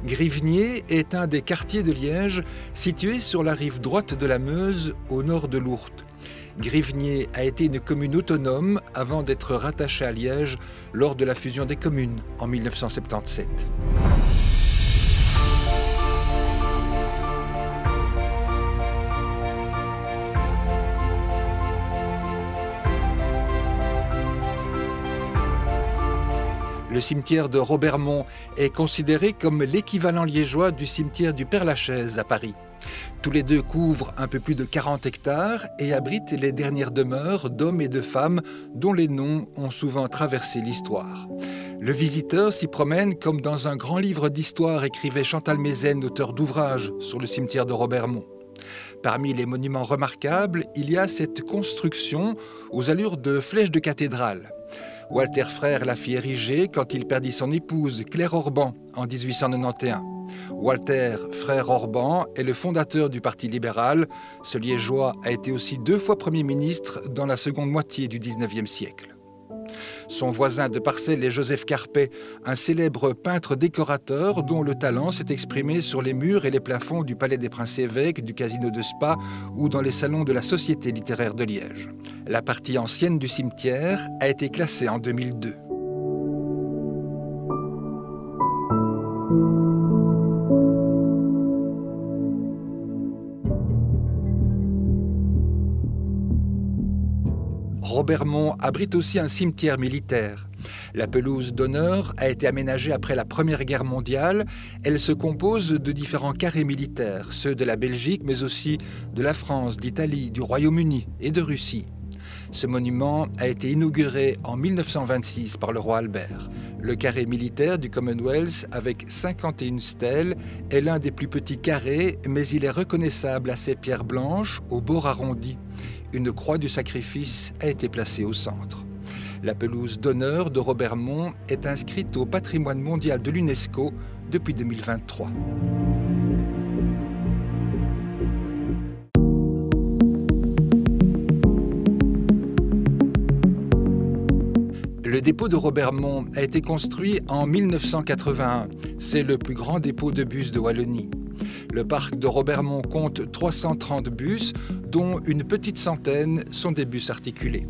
Grivnier est un des quartiers de Liège situé sur la rive droite de la Meuse, au nord de Lourdes. Grivnier a été une commune autonome avant d'être rattachée à Liège lors de la fusion des communes en 1977. Le cimetière de Robermont est considéré comme l'équivalent liégeois du cimetière du Père-Lachaise à Paris. Tous les deux couvrent un peu plus de 40 hectares et abritent les dernières demeures d'hommes et de femmes dont les noms ont souvent traversé l'histoire. Le visiteur s'y promène comme dans un grand livre d'histoire, écrivait Chantal Mézène, auteur d'ouvrages sur le cimetière de Robermont. Parmi les monuments remarquables, il y a cette construction aux allures de flèche de cathédrale. Walter Frère la fit ériger quand il perdit son épouse, Claire Orban, en 1891. Walter Frère Orban est le fondateur du Parti libéral. Ce Liégeois a été aussi 2 fois Premier ministre dans la seconde moitié du XIXe siècle. Son voisin de parcelle est Joseph Carpet, un célèbre peintre-décorateur dont le talent s'est exprimé sur les murs et les plafonds du Palais des Princes-Évêques, du Casino de Spa ou dans les salons de la Société littéraire de Liège. La partie ancienne du cimetière a été classée en 2002. Robermont abrite aussi un cimetière militaire. La pelouse d'honneur a été aménagée après la Première Guerre mondiale. Elle se compose de différents carrés militaires, ceux de la Belgique, mais aussi de la France, d'Italie, du Royaume-Uni et de Russie. Ce monument a été inauguré en 1926 par le roi Albert. Le carré militaire du Commonwealth, avec 51 stèles, est l'un des plus petits carrés, mais il est reconnaissable à ses pierres blanches, au bord arrondi. Une croix du sacrifice a été placée au centre. La pelouse d'honneur de Robermont est inscrite au patrimoine mondial de l'UNESCO depuis 2023. Le dépôt de Robermont a été construit en 1981. C'est le plus grand dépôt de bus de Wallonie. Le parc de Robermont compte 330 bus, dont une petite centaine sont des bus articulés.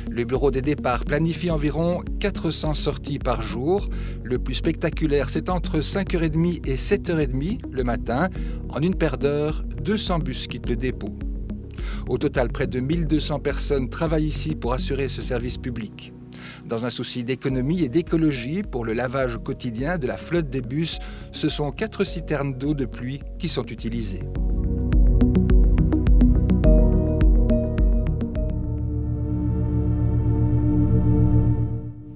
Le bureau des départs planifie environ 400 sorties par jour. Le plus spectaculaire, c'est entre 5h30 et 7h30 le matin. En une paire d'heures, 200 bus quittent le dépôt. Au total, près de 1200 personnes travaillent ici pour assurer ce service public. Dans un souci d'économie et d'écologie, pour le lavage quotidien de la flotte des bus, ce sont 4 citernes d'eau de pluie qui sont utilisées.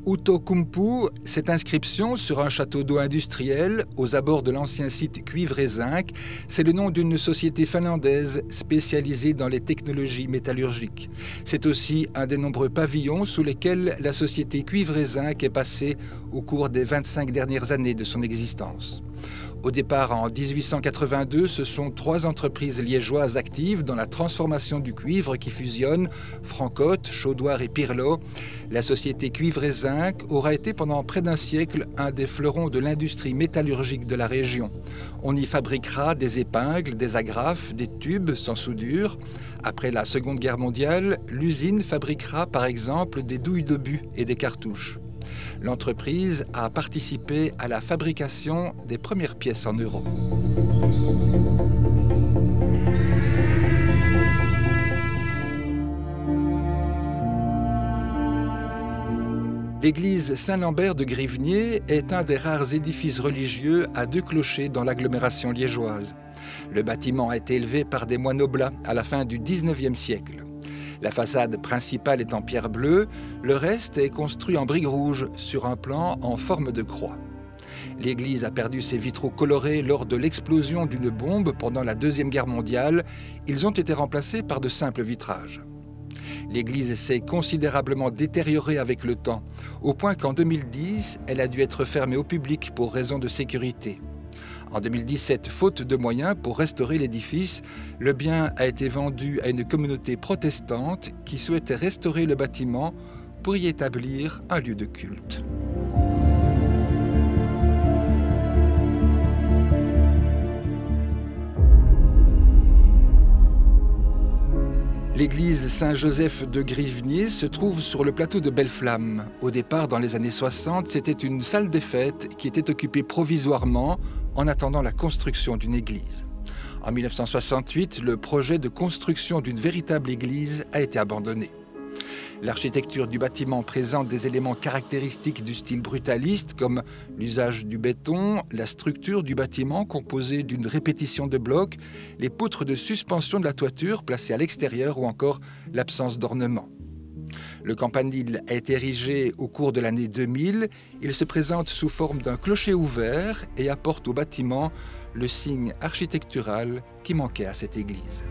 Outokumpu, cette inscription sur un château d'eau industriel aux abords de l'ancien site Cuivre et Zinc, c'est le nom d'une société finlandaise spécialisée dans les technologies métallurgiques. C'est aussi un des nombreux pavillons sous lesquels la société Cuivre et Zinc est passée au cours des 25 dernières années de son existence. Au départ, en 1882, ce sont 3 entreprises liégeoises actives dans la transformation du cuivre qui fusionnent, Francotte, Chaudoir et Pirlot. La société Cuivre et Zinc aura été pendant près d'un siècle un des fleurons de l'industrie métallurgique de la région. On y fabriquera des épingles, des agrafes, des tubes sans soudure. Après la Seconde Guerre mondiale, l'usine fabriquera par exemple des douilles d'obus et des cartouches. L'entreprise a participé à la fabrication des premières pièces en euros. L'église Saint-Lambert de Grivnier est un des rares édifices religieux à 2 clochers dans l'agglomération liégeoise. Le bâtiment a été élevé par des moines oblats à la fin du XIXe siècle. La façade principale est en pierre bleue, le reste est construit en briques rouges sur un plan en forme de croix. L'église a perdu ses vitraux colorés lors de l'explosion d'une bombe pendant la Deuxième Guerre mondiale. Ils ont été remplacés par de simples vitrages. L'église s'est considérablement détériorée avec le temps, au point qu'en 2010, elle a dû être fermée au public pour raisons de sécurité. En 2017, faute de moyens pour restaurer l'édifice, le bien a été vendu à une communauté protestante qui souhaitait restaurer le bâtiment pour y établir un lieu de culte. L'église Saint-Joseph de Grivnier se trouve sur le plateau de Belle-Flamme. Au départ, dans les années 60, c'était une salle des fêtes qui était occupée provisoirement en attendant la construction d'une église. En 1968, le projet de construction d'une véritable église a été abandonné. L'architecture du bâtiment présente des éléments caractéristiques du style brutaliste comme l'usage du béton, la structure du bâtiment composée d'une répétition de blocs, les poutres de suspension de la toiture placées à l'extérieur ou encore l'absence d'ornement. Le campanile a été érigé au cours de l'année 2000. Il se présente sous forme d'un clocher ouvert et apporte au bâtiment le signe architectural qui manquait à cette église.